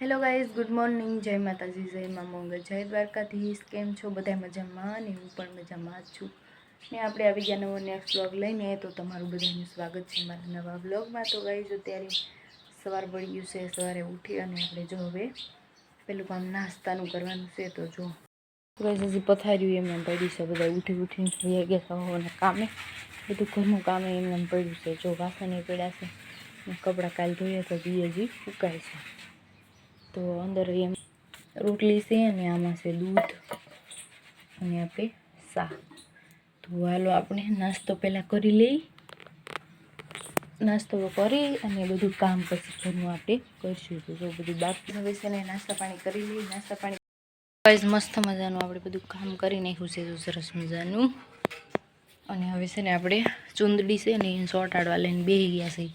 Hello guys, good morning, જય માતાજી, જય મા મંગળ, જય દ્વારકાધીશ. કેમ છો બધા? મજામાં? ને હું પણ મજામાં જ છું. ને આપણે આવી ગયા નવો નેક્સ્ટ વ્લોગ લઈને, તો તમારું બધાનું સ્વાગત છે મારા નવા વ્લોગમાં. તો ગાઈઝ અત્યારે સવાર પડી ગયું છે, સવારે ઉઠી અને આપણે જો હવે પેલું કામ નાસ્તાનું કરવાનું છે. તો જો ગાઈઝ હજી પથાર્યું એમને પડી છે, બધા ઉઠીને થઈ ગયા અને કામે બધું ઘરનું કામ એમને પડ્યું છે. જો વાસણ એ પડ્યા છે, કપડાં કાલ ધોયા તો હજી ફૂકાય છે. તો અંદર એમ રોટલી છે અને આમાં છે દૂધ અને આપણે શાક. તો હાલો આપણે નાસ્તો પહેલાં કરી લઈ, નાસ્તો કરી અને બધું કામ પછી ઘરનું આપણે કરીશું. તો જો બધું બાકી હવે છે ને નાસ્તા પાણી કરી લઈ. નાસ્તા પાણી ગાઈઝ મસ્ત મજાનું આપણે બધું કામ કરી નાખ્યું છે, તો સરસ મજાનું. અને હવે છે ને આપણે ચૂંદડી છે ને એને ચોંટાડવા લઈને બેસી ગયા છે.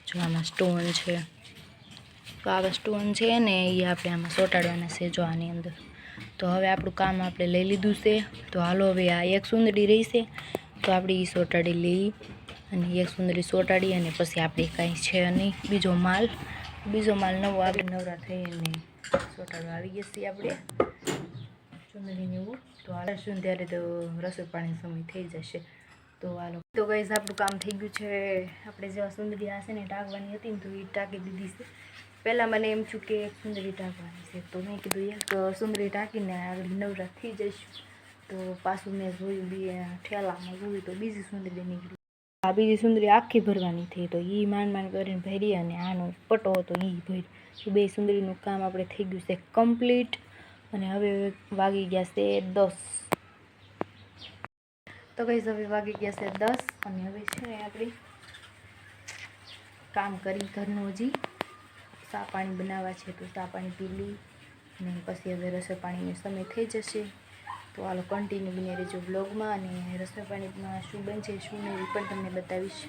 જો આમાં સ્ટોન છે, તો આવા સ્ટોન છે ને એ આપણે આમાં ચોંટાડવાના છે, જો આની અંદર. તો હવે આપણું કામ આપણે લઈ લીધું છે. તો હાલો હવે આ એક સુંદડી રહી છે, તો આપણે એ ચોંટાડી લઈ અને એક સુંદડી ચોંટાડી અને પછી આપણે કાંઈ છે નહીં બીજો માલ નવો આપણે નવરા થઈ અને ચોંટાડવા આવી ગયા છીએ આપણે ચૂંદડીને એવું. તો હાલશું ત્યારે તો રસોઈ પાણી સમય થઈ જશે. તો હાલો, તો ગાઈઝ આપણું કામ થઈ ગયું છે. આપણે જેવા સુંદરી આ છે ને ટાંકવાની હતી ને, તો એ ટાંકી દીધી છે. પહેલાં મને એમ થયું કે એક સુંદરી ટાંકવાની છે, તો મેં કીધું એક સુંદરી ટાંકીને આગળ નવરા થઈ જઈશું. તો પાછું મેં જોયું ઠેલામાં જોયું તો બીજી સુંદરી નીકળી. આ બીજી સુંદરી આખી ભરવાની થઈ, તો એ માંડ કરીને ભરી અને આનો પટો હતો એ ભરી. તો બે સુંદરીનું કામ આપણે થઈ ગયું છે કમ્પ્લીટ. અને હવે વાગી ગયા છે 10. તો ગાઈઝ હવે વાગી ગયા છે 10 અને હવે છે ને આપણે કામ કરી ઘરનું હજી ચા પાણી બનાવવા છે, તો ચા પાણી પી લઈ અને પછી હવે રસોઈ પાણીનો સમય થઈ જશે. તો હાલો કન્ટિન્યુ બની રહેજો બ્લોગમાં. અને રસોઈ પાણીમાં શું બનશે શું નહીં એ પણ તમને બતાવીશ.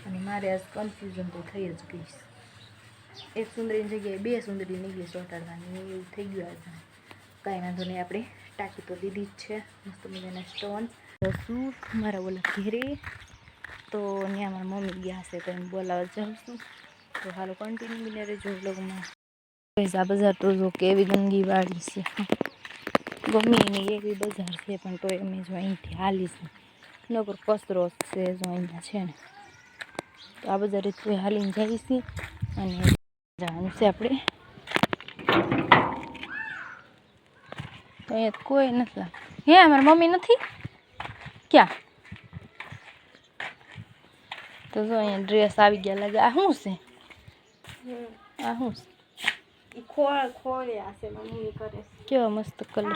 અને મારે આજ કન્ફ્યુઝન તો થઈ જ ગઈશ. એક સુંદરીની જગ્યાએ બે સુંદરી નીકળી ચોંટાડવાની એવું થઈ ગયું આજે. કાંઈ વાંધો નહીં, આપણે ટાંકી તો દીધી જ છે. મસ્ત મજાના સ્ટોન શું મારા ઓલા ઘેરે, તો ત્યાં મારા મમ્મી ગયા હશે તો એમ બોલાવવા જાઉં છું. તો હાલો કન્ટિન્યુ બની રહેજો બ્લોગમાં. આ બજાર તો જો કેવી ગંદી વાળી છે, ગમે નહીં એવી બજાર છે, પણ તો એમ જો અહીંથી હાલી છે નકર કચરો છે જો અહીંયા છે ને. તો આ બજારે તો હાલીને જાય છે અને જવાનું છે આપણે. તો અહીંયા કોઈ નથી. હે અમારા મમ્મી નથી ક્યાં? તો જો અહીંયા ડ્રેસ આવી ગયા લાગે. આ શું છે? આ શું છે? કેવા મસ્ત કલર.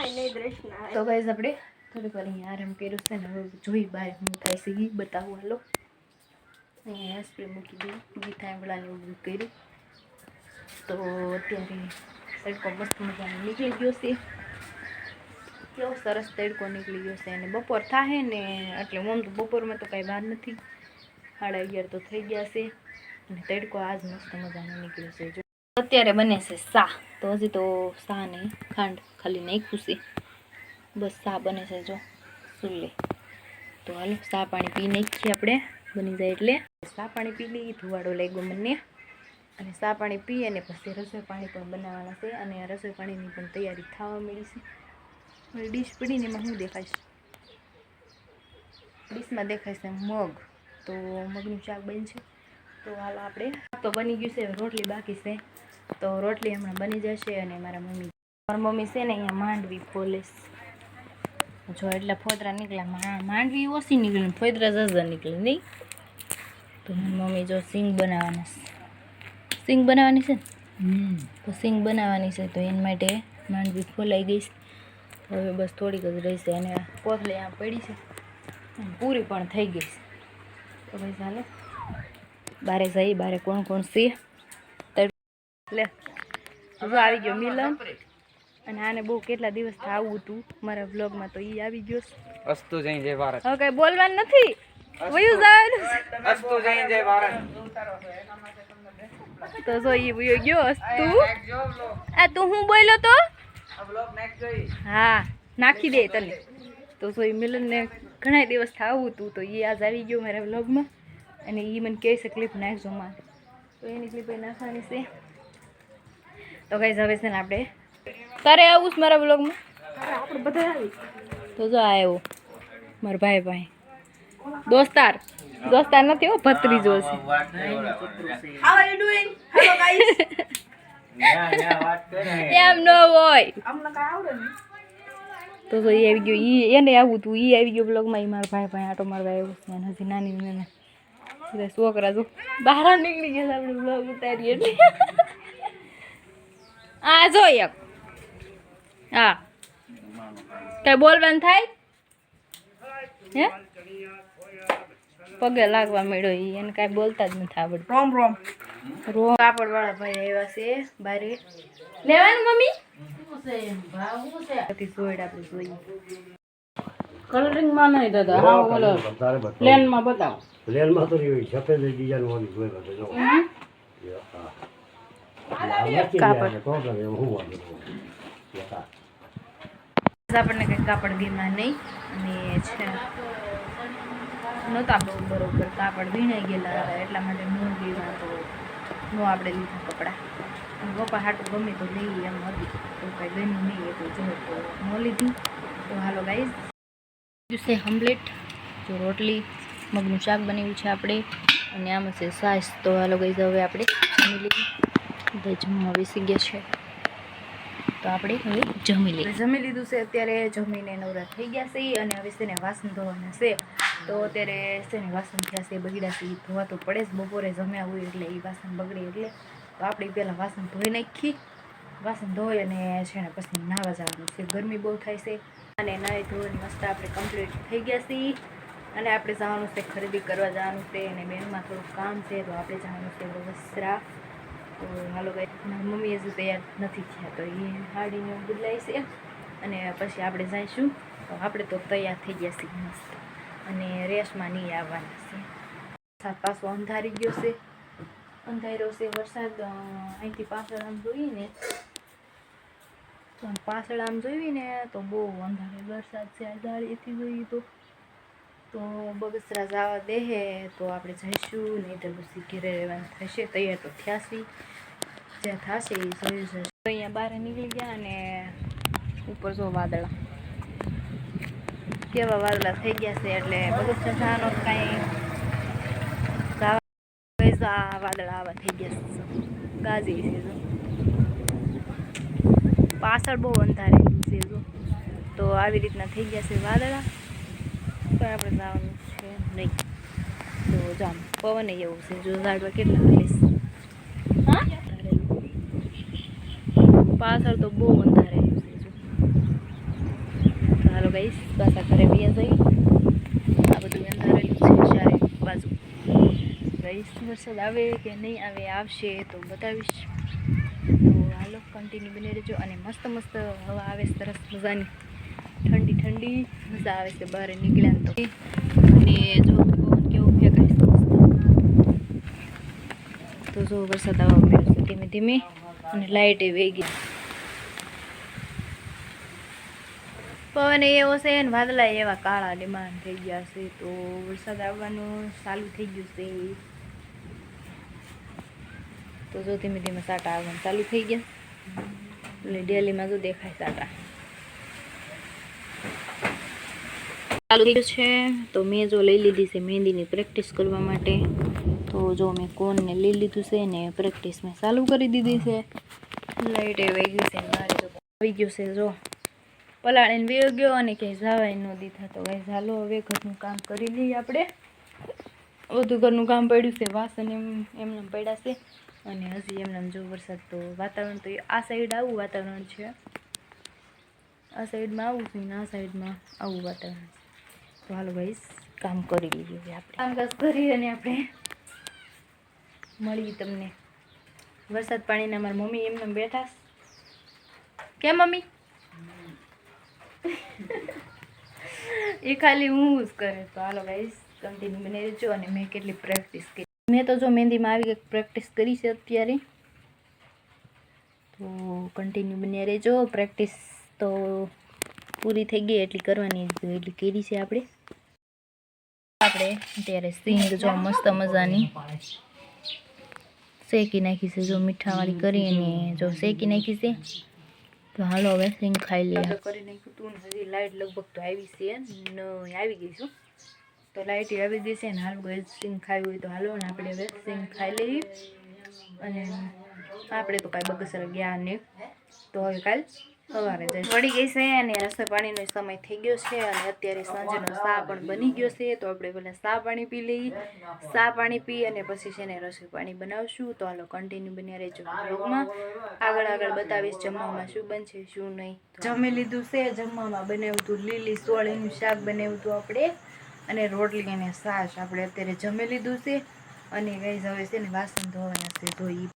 તો ગાઈઝ આપણે થોડીક વાર અહીંયા આરામ કર્યો છે ને હવે જોઈ બહાર હું થાય છે એ બતાવું. હાલો અહીંયા સ્પ્રે મૂકી દઉં, ગીઠા એમળાને એવું કર્યું. તો અત્યારે તડકો મસ્ત મજાનો નીકળી ગયો છે. કેવો સરસ તડકો નીકળી ગયો છે. અને બપોર થાય ને એટલે આમ તો બપોરમાં તો કાંઈ વાર નથી, 11:30 તો થઈ ગયા છે. અને તડકો આજ મસ્ત મજાનો નીકળ્યો છે. જો અત્યારે બને છે ચા, તો હજી તો ચા નહીં, ખાંડ ખાલી નાખ્યું છે, બસ ચા બને છે જો સુલે. તો હાલો ચા પાણી પી નાખીએ આપણે, બની જાય એટલે. ચા પાણી પી લઈએ, ધુવાડો લાગ્યો મને. અને ચા પાણી પી અને પછી રસોઈ પાણી પણ બનાવવાના છે. અને રસોઈ પાણીની પણ તૈયારી થવા મળી છે. ડીશ પડીને એમાં શું દેખાય છે? ડીશમાં દેખાય છે મગ, તો મગનું શાક બનશે. તો હાલો આપણે તો બની ગયું છે, રોટલી બાકી છે. તો રોટલી હમણાં બની જશે. અને મારા મમ્મી છે ને અહીંયા માંડવી ફોલે જો, એટલા ફોતરા નીકળ્યા. માંડવી ઓછી નીકળી, ફોતરા ઝાઝા નીકળે નહીં. તો મમ્મી જો સિંગ બનાવવાની છે ને, તો સિંગ બનાવવાની છે. તો એના માટે માંડવી ફોલાઈ ગઈ છે. હવે બસ થોડીક જ રહેશે. અને કોથળી આ પડી છે, પૂરી પણ થઈ ગઈ છે. તો ભાઈ ચાલો બારે જઈ, બારે કોણ કોણ છે લે. હવે આવી ગયો મિલન. અને આને બહુ કેટલા દિવસથી આવું હતું મારા બ્લોગમાં, તો એ આવી ગયો છે. અસ્તુ જય જય ભારત. હવે કઈ બોલવાનું નથી, વયું જવાનું. અસ્તુ જય જય ભારત. તો જો એ વયો ગયો અસ્તુ. આ તું હું બોલ્યો તો? હા નાખી દે તને. તો જો એ મિલનને ઘણા દિવસથી આવું હતું, તો એ આજ આવી ગયો મારા બ્લોગમાં. અને એ મને કહે છે ક્લિપ નાખજો મારે, તો એની ક્લિપ નાખવાની છે. તો ગાઈસ હવે છે ને આપણે તારે આવું છે મારા બ્લોગમાં આપણે બધા આવી તો જો આવ્યો મારો ભાઈ દોસ્તાર નથી હો ભત્રીજો છે How are you doing? Hello guys. એમ ન હોય અમને કાંઈ આવડે નહીં. તો એ આવી ગયો એને આવું તું આવી ગયો બ્લોગમાં મારા ભાઈ આટો મારવા આવ્યો છે અને હજી નાની છોકરા જો બહાર નીકળી ગયા આપણે બ્લોગ ઉતારીએ એટલે આ જો એક હા કઈ બોલવાનું થાય હે પગે લાગવા મળ્યો એને કાંઈ બોલતા જ નથી આવડતું રોમ રોમ. કાપડ વાળા ભાઈ આવ્યા છે બારે લેવાનું મમ્મી સોયડા આપણે જોઈએ કલરિંગ માં નહીં દાદા હા ઓલો પ્લેન માં બતાવો પ્લેન માં તો નહીં હોય સફેદ ડિઝાઇન વાળી જોઈ લો જો આપણને કંઈ કાપડ બીમાં નહીં અને છે નહોતા બહુ બરોબર કાપડ વીણાઈ ગયેલા હતા એટલા માટે હું બીમાં તો નો આપણે લીધા કપડાં અને પપ્પા હાટું ગમે તો લઈ એમ હતી તો કંઈ ગમ્યું નહીં એ તો જો તો ન લીધી તો હાલો ગાઈઝ છે હમલેટ જો રોટલી મગનું શાક બનાવ્યું છે આપણે અને આમાં છે સાસ તો હાલો ગાઈઝ હવે આપણે જમી લીધી બધા જમવા બેસી ગયા છે તો આપણે હવે જમી લીધું છે અત્યારે જમીને નવરા થઈ ગયા છે અને હવે છે ને વાસણ ધોવાના છે તો અત્યારે છે ને વાસણ થયા છે બગડ્યા છે ધોવા તો પડે જ બપોરે જમ્યા હોય એટલે એ વાસણ બગડે એટલે તો આપણે પહેલાં વાસણ ધોઈ નાખી વાસણ ધોઈ અને છે ને પછી નાહવા જવાનું છે ગરમી બહુ થાય છે અને નાહી ધોઈને મસ્ત આપણે કમ્પ્લીટ થઈ ગયા છીએ અને આપણે જવાનું છે ખરીદી કરવા જવાનું છે અને બેનમાં થોડુંક કામ છે તો આપણે જવાનું છે વસ્ત્રા તો હાલો ગાઈસ મારી મમ્મી હજુ તૈયાર નથી થયા તો એ હાડીને બદલાય છે અને પછી આપણે જઈશું તો આપણે તો તૈયાર થઈ ગયા છીએ મસ્ત અને રેસમાં નહીં આવવાના છે વરસાદ પાછો અંધારી ગયો છે અંધાર્યો છે વરસાદ અહીંથી પાછળ આમ જોઈએ ને તો બહુ અંધારે વરસાદ છે દાળીથી જોઈએ તો બગસરા જવા દેહે તો આપણે જઈશું નહીં તો પછી ઘરે રહેવાનું થશે તૈયાર તો થયા છીએ જ્યાં થશે એ જોયું જશે અહીંયા બહાર નીકળી ગયા અને ઉપર જો વાદળા કેવા વાદળા થઈ ગયા છે એટલે બગસરા જવાનો કાંઈ આ વાદળા આવા થઈ ગયા છે ગાજી છે જો પાછળ બહુ અંધારેલું છે જો તો આવી રીતના થઈ ગયા છે વાદળા તો આપણે જવાનું છે નહીં તો જામ પવન એવું છે જો ઝાડવા કેટલા હલીશ હા પાછળ તો બહુ અંધારેલું છે જો ચાલો ગાઈસ પાછા ઘરે બી જઈ આ બધું અંધારેલું છે ચારે બાજુ ગાઈસ વરસાદ આવે કે નહીં આવે આવશે તો બતાવીશ તો હાલો કન્ટિન્યુ બની રહેજો અને મસ્ત મસ્ત હવા આવે સરસ મજાની ઠંડી ઠંડી મજા આવે છે બહાર નીકળ્યા તો અને જો પવન કેવું ફેંકાય છે મસ્ત તો જો વરસાદ આવવા મળ્યો છે ધીમે ધીમે અને લાઇટ એ વહી ગઈ પવન એવો છે ને વાદળા એવા કાળા ડિમાન્ડ થઈ ગયા છે તો વરસાદ આવવાનું ચાલુ થઈ ગયું છે તો જો ધીમે ધીમે સાટા આવવાનું ચાલુ થઈ ગયા એટલે ડેલીમાં જો દેખાય સાટા ચાલુ થઈ ગયું છે તો મેં જો લઈ લીધી છે મહેંદીની પ્રેક્ટિસ કરવા માટે તો જો મેં કોનને લઈ લીધું છે ને પ્રેક્ટિસ મેં ચાલુ કરી દીધી છે લાઈટ આવી ગઈ છે મારે તો આવી ગયું છે જો પલાળીને વેવ ગયો અને ક્યાંય જવાય ન દીધા તો ભાઈ ચાલો હવે ઘરનું કામ કરી લઈએ આપણે બધું ઘરનું કામ પડ્યું છે વાસણ એમને પડ્યા છે અને હજી એમને જો વરસાદ તો વાતાવરણ તો આ સાઈડ આવું વાતાવરણ છે આ સાઈડમાં આવું છે ને આ સાઈડમાં આવું વાતાવરણ છે તો હાલો ભાઈ કામ કરી લઈએ આપણે કામકાજ કરી અને આપણે મળીએ તમને વરસાદ પાણીના મારા મમ્મી એમને બેઠા કેમ મમ્મી એ ખાલી હું જ કરે તો હાલો ગાઈસ કન્ટિન્યુ બની રહેજો અને મેં કેટલી પ્રેક્ટિસ કરી મેં તો જો મહેંદીમાં આવી કંઈક પ્રેક્ટિસ કરી છે અત્યારે તો કન્ટિન્યુ બની રહેજો પ્રેક્ટિસ તો પૂરી થઈ ગઈ એટલી કરવાની એટલી કરી છે આપણે અત્યારે સિંગ જો મસ્ત મજાની શેકી નાખી છે જો મીઠાવાળી કરીને જો શેકી નાખી છે. તો હાલો હવે સિંગ ખાઈ લઈએ. કરી નાખ્યું તું ને હજી લાઈટ લગભગ તો આવી છે ને આવી ગઈ છું. તો લાઈટ આવી ગઈ છે ને હાલો ગઈ સિંગ ખાવી હોય તો હાલો ને આપણે હવે સિંગ ખાઈ લઈએ. અને આપણે તો કાંઈ બગસર ગયા નહીં તો હવે કાલ સવારે જાય વળી ગઈ છે અને રસોઈ પાણીનો સમય થઈ ગયો છે અને અત્યારે સાંજનો ચા પણ બની ગયો છે. તો આપણે પહેલાં ચા પાણી પી લઈએ. ચા પાણી પી અને પછી છે ને રસોઈ પાણી બનાવશું. તો હાલો કન્ટિન્યુ બન્યા રહેજો બ્લોગમાં. આગળ બતાવીશ જમવામાં શું બનશે શું નહીં. જમી લીધું છે. જમવામાં બનાવ્યું હતું લીલી સોળીનું શાક બનાવ્યું હતું આપણે અને રોટલી અને છાશ આપણે અત્યારે જમી લીધું છે. અને ગાઈઝ હવે છે ને વાસણ ધોવાના છે ધોઈ.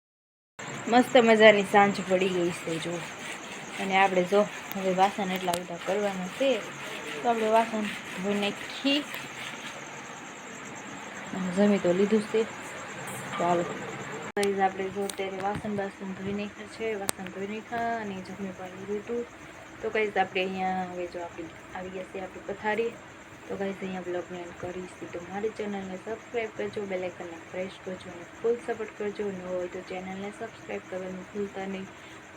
મસ્ત મજાની સાંજ પડી ગઈ છે જો. અને આપણે જો હવે વાસણ એટલા બધા કરવાના છે તો આપણે વાસણ ધોઈ નાખી અને જમી તો લીધું છે. તો હાલો ગાઈઝ આપણે જો અત્યારે વાસણ ધોઈ નાખ્યા છે. વાસણ ધોઈ નાખ્યા અને જમી પણ લીધું હતું. તો ગાઈઝ આપણે અહીંયા હવે જો આપણી આવી ગયા છે આપણી પથારી. તો ગાઈઝ અહીંયા બ્લોગને એન્ડ કરીશું. તો મારી ચેનલને સબસ્ક્રાઈબ કરજો, બેલ આઇકનને પ્રેસ કરજો અને ફૂલ સપોર્ટ કરજો. ન હોય તો ચેનલને સબસ્ક્રાઈબ કરવાનું ભૂલતા નહીં.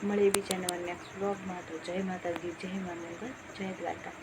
મળે બીજા નવા નેક્સ્ટ બ્લોગમાં. તો જય માતાજી, જય મા મંગલ, જય દ્વારકા.